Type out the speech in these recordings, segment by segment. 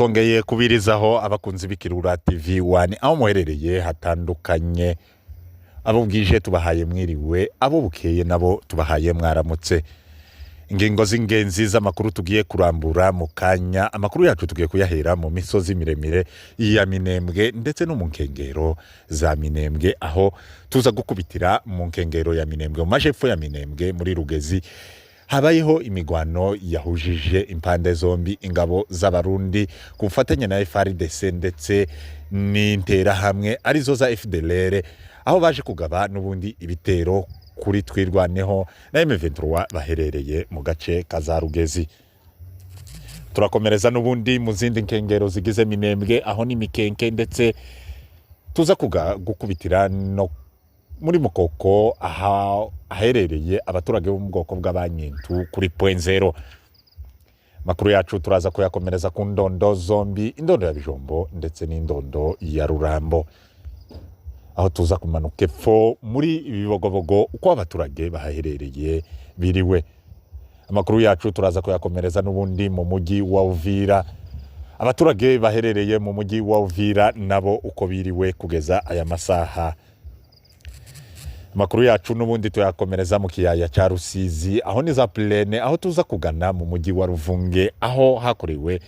twongeye kubirizaho abakunzi b'Ikirura TV1 aho muherereye hatandukanye, abo bwije tubahaye mwiriwe, abo bukeye nabo tubahaye mwaramutse. Ingingo z'ingenzi z'amakuru tugiye kurambura mu kanya. Amakuru yacu tugiye kuyahera mu misozi miremire ya Minembwe ndetse no mu nkengero za Minembwe, aho tuza gukubitira mu nkengero ya Minembwe, mu majepfo ya Minembwe muri Rugezi habayeho imigwano yahujije impande zombi, ingabo z'abarundi ku bufatanye na FARDC ndetse n'intera hamwe arizo za FDLR, aho baje kugaba n'ubundi ibitero kuri twirwaneho na M23 baherereye mu gace kaza Rugezi. Turakomereza n'ubundi mu zindi nkengero zigize Minembwe, aho ni Mikenke ndetse tuza gukubitira no muri Mukoko aherereye abaturage bo mu bwoko bw'abanyintu kuri point zero. Makuru yacu turaza kuyakomereza ku ndondo zombi, indondo ya Bijombo ndetse n'indondo ya Rurambo, aho tuza kumanuka epfo muri ibibogobogo uko abaturage baherereye biriwe. Amakuru yacu turaza kuyakomereza n'ubundi mu mujyi wa Uvira, abaturage baherereye mu mujyi wa Uvira nabo uko biriwe kugeza aya masaha. Amakuru yacu n'ubundi tuyakomereza mu kiyaya cya Rusizi, aho ni za Plene, aho tuza kugana mu mujyi wa Ruvunge, aho hakorewe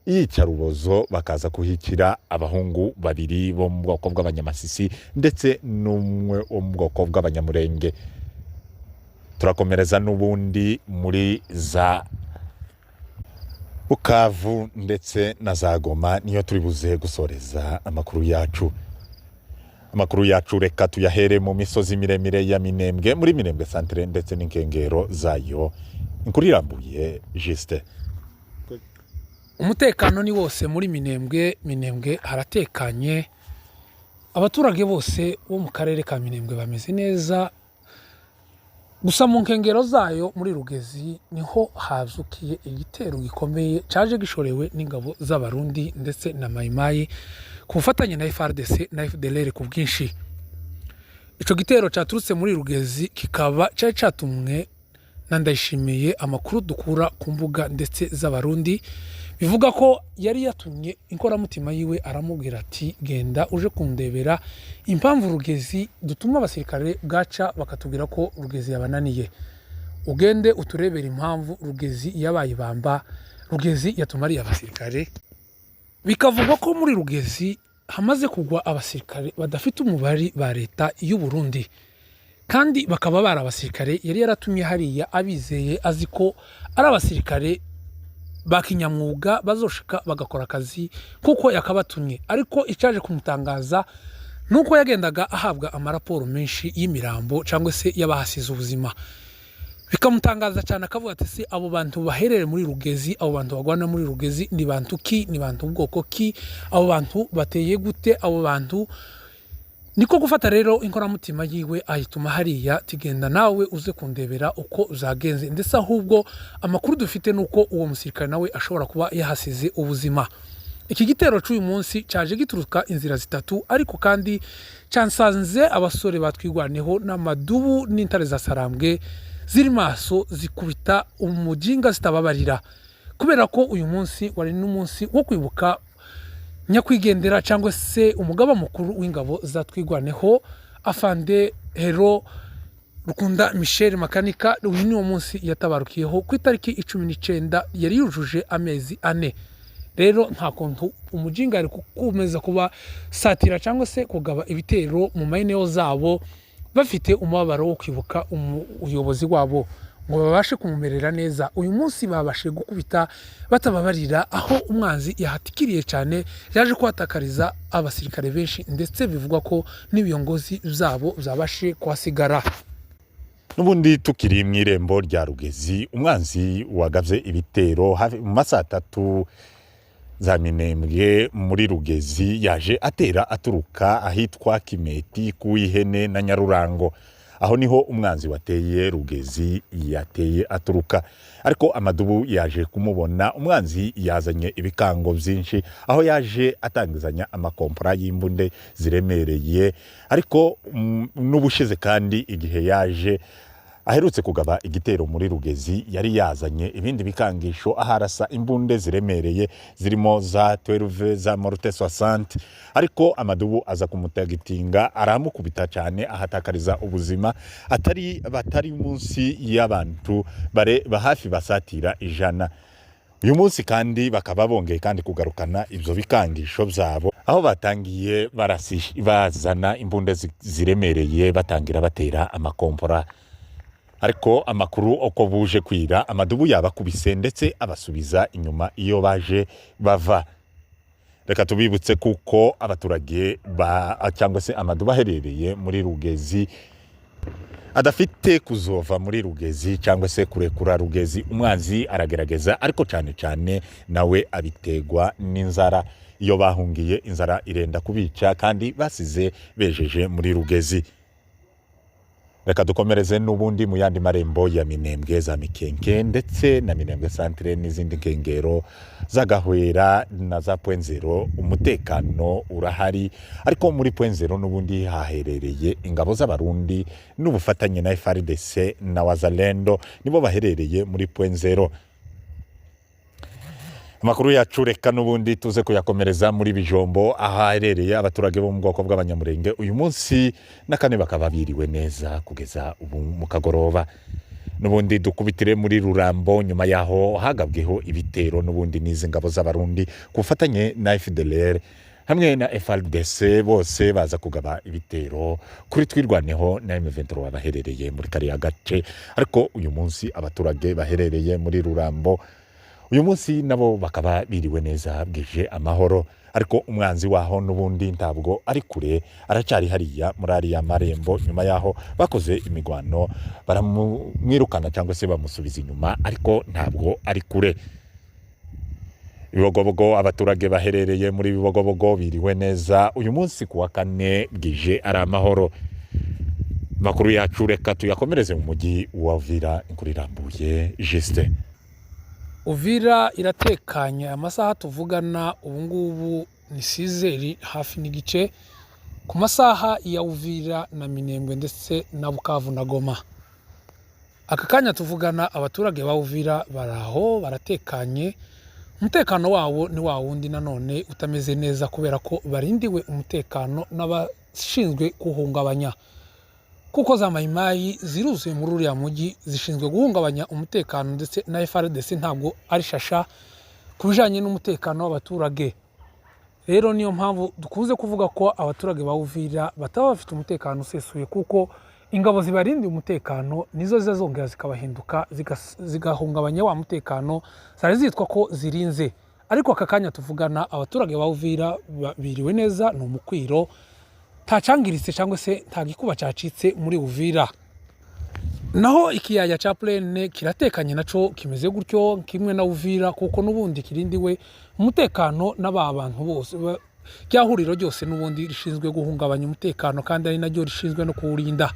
iyicarubozo bakaza kuhikira abahungu babiri bo mu bwoko bw'abanyamasisi ndetse n'umwe wo mu bwoko bw'abanyamurenge. Turakomereza n'ubundi muri za Bukavu ndetse na za Goma, niyo turi buze gusoreza amakuru yacu. Amakuru yacu reka tuyahere mu misozi miremire ya Minembwe, muri Minembwe centre ndetse n'inkengero zayo. Inkuru irambuye Juste. Umutekano ni wose muri Minembwe haratekanye, abaturage bose bo mu karere ka Minembwe bameze neza. Gusa mu nkengero zayo muri Rugezi niho hazukiye igitero gikomeye caje gishorewe n'ingabo z'abarundi ndetse na Mayimayi ku bufatanye na FARDC na FDLR ku bwinshi. Ico gitero caturutse muri Rugezi kikaba cari catumwe na Ndayishimiye. Amakuru dukura ku mbuga ndetse z'abarundi bivuga ko yari yatumye inkoramutima yiwe aramubwira ati genda uje kundebera impamvu Rugezi dutuma abasirikare bwaca bakatubwira ko Rugezi yabananiye, ugende uturebera impamvu Rugezi yabaye bamba, Rugezi yatumariye abasirikare. Bikavuga ko muri Rugezi hamaze kugwa abasirikare badafite umubari ba leta y'u Burundi, kandi bakaba bari abasirikare yari yaratumye hariya abizeye azi ko ari abasirikare bakinyamwuga bazoshika bagakora akazi kuko yakabatumye. Ariko icaje kumutangaza nuko yagendaga ahabwa amaraporo menshi y'imirambo cyangwa se y'abahasize ubuzima, bikamutangaza cyane akavuga ati se abo bantu baherere muri Rugezi, abo bantu bagwana muri Rugezi ni bantu ki, ni bantu ubwoko ki, abo bantu bateye gute, abo bantu. Niko gufata rero inkoramutima yiwe ahituma hariya tigenda nawe uze kundebera uko zagenze, ndetse ahubwo amakuru dufite nuko uwo musirikare nawe ashobora kuba yahasize ubuzima. Iki gitero cy'uyu munsi caje gituruka inzira zitatu, ariko kandi cansanze abasore batwigwaneho n'amadubu n'intare za Sarambwe ziri maso zikubita umujinga zitababarira, kubera ko uyu munsi wari n'umunsi wo kwibuka nyakwigendera cyangwa se umugaba mukuru w'ingabo za twigwaneho Afande Hero Rukunda Michel Makanika. Uyu ni wo munsi yatabarukiyeho ku itariki 19 yari yujuje amezi 4. Rero nta kuntu umujinga ari kukomeza kuba satira cyangwa se kugaba ibitero mu maeneo zabo bafite umubabaro wo kwibuka ubuyobozi wabo ngo babashe kumumerera neza. Uyu munsi babashe gukubita batababarira, aho umwanzi yahatikiriye cyane, yaje kwatakariza abasirikare benshi ndetse bivugwa ko n'ibiyongozi zabo zabashe kwasigara. Nubundi tukiri mu irembo rya Rugezi, umwanzi wagavye ibitero mu masaha 3 za Minembwe muri Rugezi, yaje atera aturuka ahitwa Kimeti kuwihene na Nyarurango, aho niho umwanzi wateye Rugezi yateye aturuka. Ariko amadubu yaje kumubona, umwanzi yazanye ibikango byinshi, aho yaje atangizanya amakompora y'imbunde ziremereye. Ariko n'ubushize kandi igihe yaje aherutse kugaba igitero muri Rugezi yari yazanye ibindi bikangisho aharasa imbunde ziremereye zirimo za 12 za Morte 60 ariko amadubu aza kumutagitinga aramukubita cyane ahatakariza ubuzima batari munsi y'abantu hafi basatira ijana. Uyu munsi kandi bakaba bongeye kandi kugarukana ibyo bikangisho byabo aho batangiye bazana imbunde ziremereye batangira batera amakompora. Ariko amakuru uko buje kwira amadubu yabakubise ndetse abasubiza inyuma iyo baje bava. Reka tubibutse kuko abaturage cyangwa se amadubu aherereye muri Rugezi adafite kuzova muri Rugezi cyangwa se kurekura Rugezi. Umwanzi aragerageza ariko cyane cyane nawe abitegwa n'inzara. Iyo bahungiye inzara irenda kubica kandi basize bejeje muri Rugezi. Reka dukomereze n'ubundi mu yandi marembo ya Minembwe za Mikenke ndetse na Minembwe Centre n'izindi nkengero za Gahwera na za Point Zero. Umutekano urahari ariko muri Point Zero n'ubundi haherereye ingabo z'abarundi n'ubufatanye na FARDC na Wazalendo nibo baherereye muri Point Zero. Amakuru yacu reka n'ubundi tuze kuyakomereza muri Bijombo ahaherereye abaturage bo mu bwoko bw'abanyamurenge uyu munsi nakane bakaba biriwe neza kugeza ubu mu kagoroba. N'ubundi dukubitire muri Rurambo nyuma yaho hagabweho ibitero n'ubundi n'izi ngabo z'abarundi kufatanye na FDLR hamwe na FARDC bose baza kugaba ibitero kuri twirwaneho na M23 baherereye muri kariya gace. Ariko uyu munsi abaturage baherereye muri Rurambo uyu munsi nabo bakaba biriwe neza bwije amahoro. Ariko umwanzi waho n'ubundi ntabwo ari kure aracyari hariya muri ariya marembo nyuma yaho bakoze imigwano baramwirukana cyangwa se bamusubiza inyuma ariko ntabwo ari kure. Bibogobogo abaturage baherereye muri Bibogobogo biriwe neza uyu munsi kuwa kane bwije ari amahoro. Makuru yacu reka tuyakomereze mu mujyi wa Uvira inkuru irambuye Juste. Uvira iratekanye amasaha tuvugana ubu ngubu ni 6 hafi n'igice ku masaha ya Uvira na Minembwe ndetse na Bukavu na Goma. Aka kanya tuvugana abaturage ba Uvira baraho baratekanye. Umutekano wabo ni wa wundi nanone utameze neza kubera ko barindiwe umutekano n'abashinzwe kuhungabanya. Kuko za mayimayi ziruzuye muri uriya mujyi zishinzwe guhungabanya umutekano ndetse na FARDC ntabwo ari shasha kubijanye n'umutekano w'abaturage. Rero niyo mpamvu dukunze kuvuga ko abaturage ba Uvira bataba bafite umutekano usesuye kuko ingabo zibarindi umutekano nizo zizongera zikabahinduka zigahungabanya wa mutekano zari zitwa ko zirinze. Ariko aka kanya tuvugana abaturage ba Uvira biriwe neza no mukwiro tacangiritse cyangwa se ntagikuba cyacitse muri Uvira. Naho ikiyaya cha Plaine kiratekanye naco kimeze gutyo kimwe na Uvira kuko n'ubundi kirindiwe umutekano n'abantu bose. Ryahuriro ryose n'ubundi rishinzwe guhungabanya umutekano kandi ari naryo rishinzwe no kuwurinda.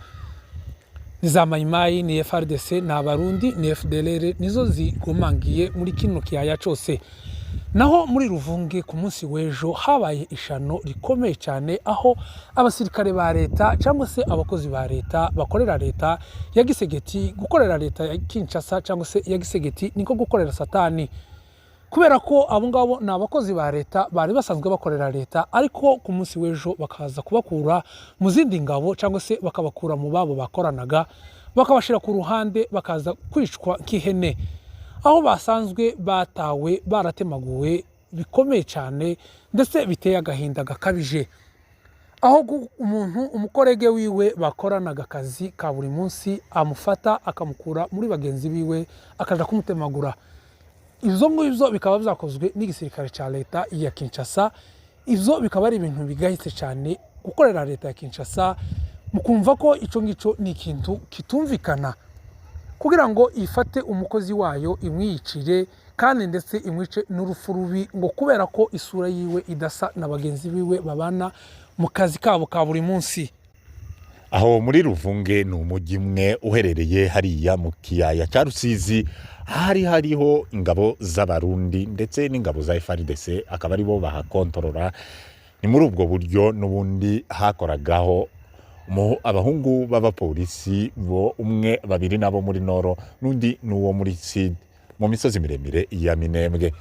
Niza mayimayi ni FARDC na Barundi ni FDLR nizo zigomangiye muri kino kiyaya cyose. Naho muri Ruvunge ku munsi w'ejo habaye ishano rikomeye cyane aho abasirikare ba leta cyangwa se abakozi ba leta bakorera leta ya Gisegeti gukorera leta ya Kinshasa cyangwa se ya Gisegeti niko gukorera satani. Kubera ko abo ngabo ni abakozi ba leta bari basanzwe bakorera leta ariko ku munsi w'ejo bakaza kubakura mu zindi ngabo cyangwa se bakabakura mu babo bakoranaga bakabashira ku ruhande bakaza kwicwa nk'ihene. Aho basanzwe batawe baratemaguwe bikomeye cyane ndetse biteye agahinda gakabije. Aho umuntu umukorege wiwe bakoranaga akazi ka buri munsi amufata akamukura muri bagenzi biwe akaja kumutemagura. Ivyo ngivyo bikaba byakozwe n'igisirikare cya leta ya Kinshasa. Ivyo bikaba ari ibintu bigahitse cyane gukorera leta ya Kinshasa mukumva ko ico ngico ni ikintu kitumvikana kugira ngo ifate umukozi wayo imwicire kandi ndetse imwice n'urupfu rubi ngo kubera ko isura yiwe idasa na bagenzi biwe babana mu kazi kabo ka buri munsi. Aho muri Ruvunge ni umujyi umwe uherereye hariya mu kiyaya cya Rusizi hariho ingabo z'abarundi ndetse n'ingabo za FARDC akaba ari bo bahakontorora. Ni muri ubwo buryo n'ubundi hakoragaho abahungu b'abapolisi bo umwe babiri nabo muri Noro n'undi n'uwo muri Sud mu misozi miremire ya Minembwe.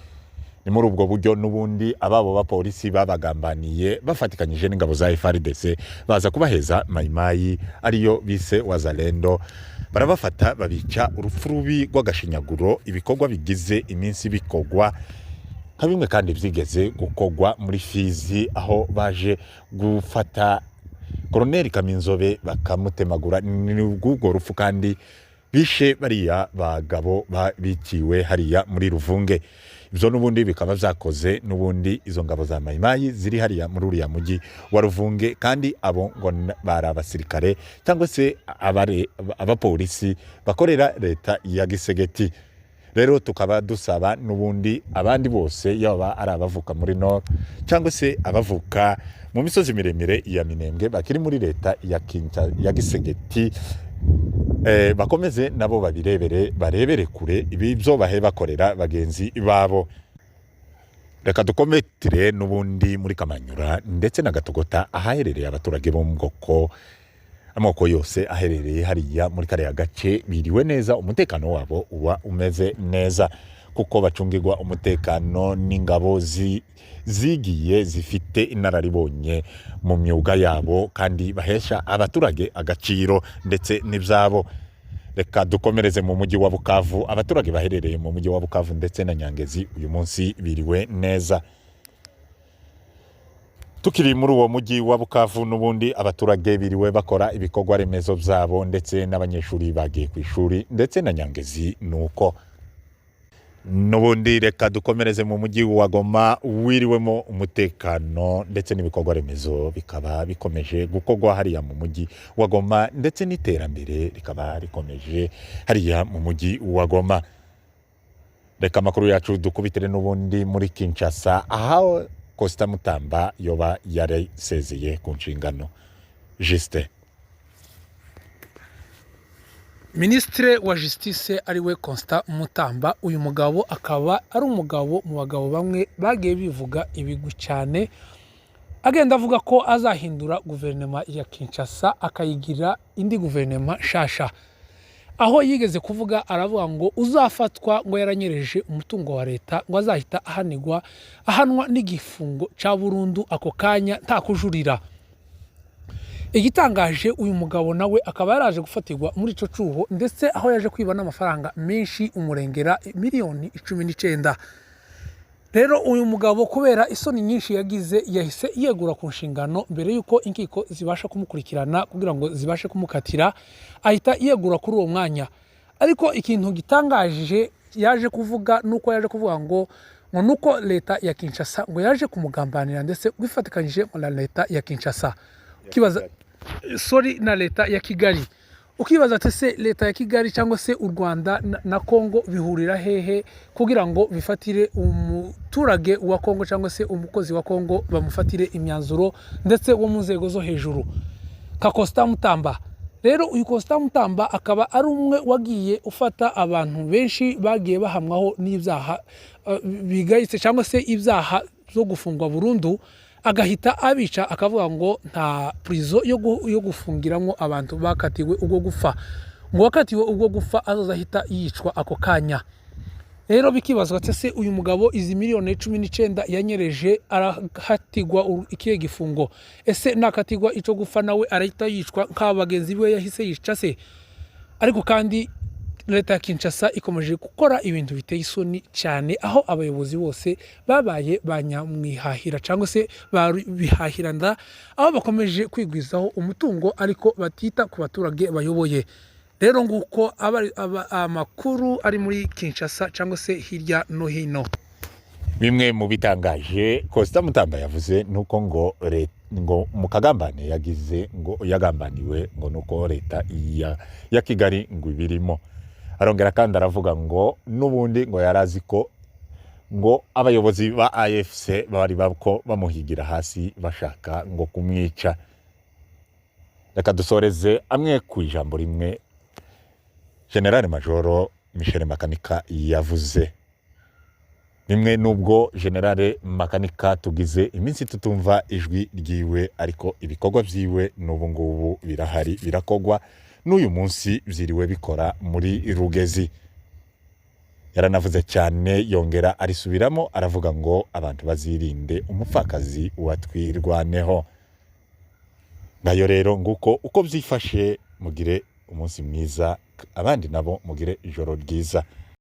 Ni muri ubwo buryo n'ubundi ababo bapolisi babagambaniye bafatikanyije n'ingabo za FARDC baza kubaheza mayimayi ariyo bise Wazalendo, barabafata babica urupfu rubi rw'agashinyaguro, ibikorwa bigize iminsi bikogwa nka bimwe kandi vyigeze gukogwa muri Fizi, aho baje gufata Colonel Kaminzobe bakamutemagura. Ni ubwo rupfu kandi bishe bariya bagabo biciwe hariya muri Ruvunge. Ibyo n'ubundi bikaba vyakoze n'ubundi izo ngabo za mayimayi ziri hariya muri uriya mugi wa Ruvunge, kandi abo ngo bari abasirikare cyangwa se abapolisi bakorera leta ya Gisegeti. Rero tukaba dusaba n'ubundi abandi bose yaba ari abavuka muri Nord cyangwa se abavuka mu misozi miremire ya Minembwe bakiri muri leta ya Gisegeti, bakomeze nabo barebere kure ibyo bahe bakorera bagenzi babo. Reka dukometire n'ubundi muri Kamanyura ndetse na Gatogota ahaherereye abaturage bo mu bwoko amoko yose aherereye hariya muri kariya gace biriwe neza, umutekano wabo uba umeze neza kuko bacungirwa umutekano n'ingabo zigiye zifite inararibonye mu myuga yabo kandi bahesha abaturage agaciro ndetse n'ibyabo. Reka dukomereze mu mujyi wa Bukavu. Abaturage baherereye mu mujyi wa Bukavu ndetse na Nyangezi uyu munsi biriwe neza. Tukiri muri uwo mujyi wa Bukavu n'ubundi abaturage biriwe bakora ibikorwa remezo byabo ndetse n'abanyeshuri bagiye ku ishuri ndetse na Nyangezi nuko. N'ubundi reka dukomereze mu mujyi wa Goma wiriwemo umutekano ndetse n'ibikorwa remezo bikaba bikomeje gukorwa hariya mu mujyi wa Goma ndetse n'iterambere rikaba rikomeje hariya mu mujyi wa Goma. Reka makuru yacu dukubitire n'ubundi muri Kinshasa aho Costa Mutamba yoba yarisezeye ku nshingano. Juste Ministre wa Justice ariwe Constant Mutamba, uyu mugabo akaba ari umugabo mu bagabo bamwe bagiye bivuga ibigwi cyane, agenda avuga ko azahindura guverinoma ya Kinshasa akayigira indi guverinoma shasha. Aho yigeze kuvuga aravuga ngo uzafatwa ngo yaranyereje umutungo wa leta ngo azahita ahanwa n'igifungo ca burundu ako kanya nta kujurira. Igitangaje uyu mugabo nawe akaba yaraje gufatirwa muri ico cuho ndetse aho yaje kwiba n'amafaranga menshi umurengera miliyoni 19. Rero uyu mugabo kubera isoni nyinshi yagize yahise yegura ku nshingano mbere yuko inkiko zibasha kumukurikirana kugira ngo zibashe kumukatira, ahita yegura kuri uwo mwanya. Ariko ikintu gitangaje yaje kuvuga nuko yaje kuvuga ngo nuko leta ya Kinshasa ngo yaje kumugambanira ndetse wifatikanyije na leta ya Kinshasa. Ukibaza na leta ya Kigali. Ukibaza ati se leta ya Kigali cyangwa se u Rwanda na Kongo bihurira hehe kugira ngo bifatire umuturage wa Kongo cyangwa se umukozi wa Kongo bamufatire imyanzuro ndetse wo mu nzego zo hejuru ka Costa Mutamba. Rero uyu Costa Mutamba akaba ari umwe wagiye ufata abantu benshi bagiye bahamwaho n'ibyaha bigayitse cyangwa se ibyaha zo gufungwa burundu, agahita abica akavuga ngo nta prison yo gufungiramo abantu bakatiwe ubwo gufa, ngo wakatiwe ubwo gufa azahita yicwa ako kanya. Rero bikibazwa se uyu mugabo izi miliyoni 19 yanyereje arahatigwa ikiye gifungo, ese nakatigwa ico gufa nawe arahita yicwa nk'abagenzi be yahise yica se? Ariko kandi leta ya Kinshasa ikomeje gukora ibintu biteye isoni cyane, aho abayobozi bose babaye banyamwihahira cyangwa se bihahiranda, aho bakomeje kwigwizaho umutungo ariko batita ku baturage bayoboye. Rero nguko amakuru ari muri Kinshasa cyangwa se hirya no hino. Bimwe mu bitangaje Costa Mutamba yavuze nuko ngo mu kagambane yagize ngo yagambaniwe ngo nuko leta ya Kigali ngo ibirimo. Arongera kandi aravuga ngo n'ubundi ngo yarazi ko ngo abayobozi ba AFC bari bako bamuhigira hasi bashaka ngo kumwica. Reka dusoreze amwe ku ijambo rimwe General Major Michel Makanika yavuze. rimwe nubwo generale makanika tugize iminsi tutumva ijwi ryiwe ariko ibikorwa vyiwe n'ubu ngubu birahari birakogwa n'uyu munsi vyiriwe bikora muri Rugezi. Yaranavuze cyane yongera arisubiramo aravuga ngo abantu bazirinde umupfakazi watwirwaneho. Ngayo rero nguko uko vyifashe, mugire umunsi mwiza, abandi nabo mugire ijoro ryiza.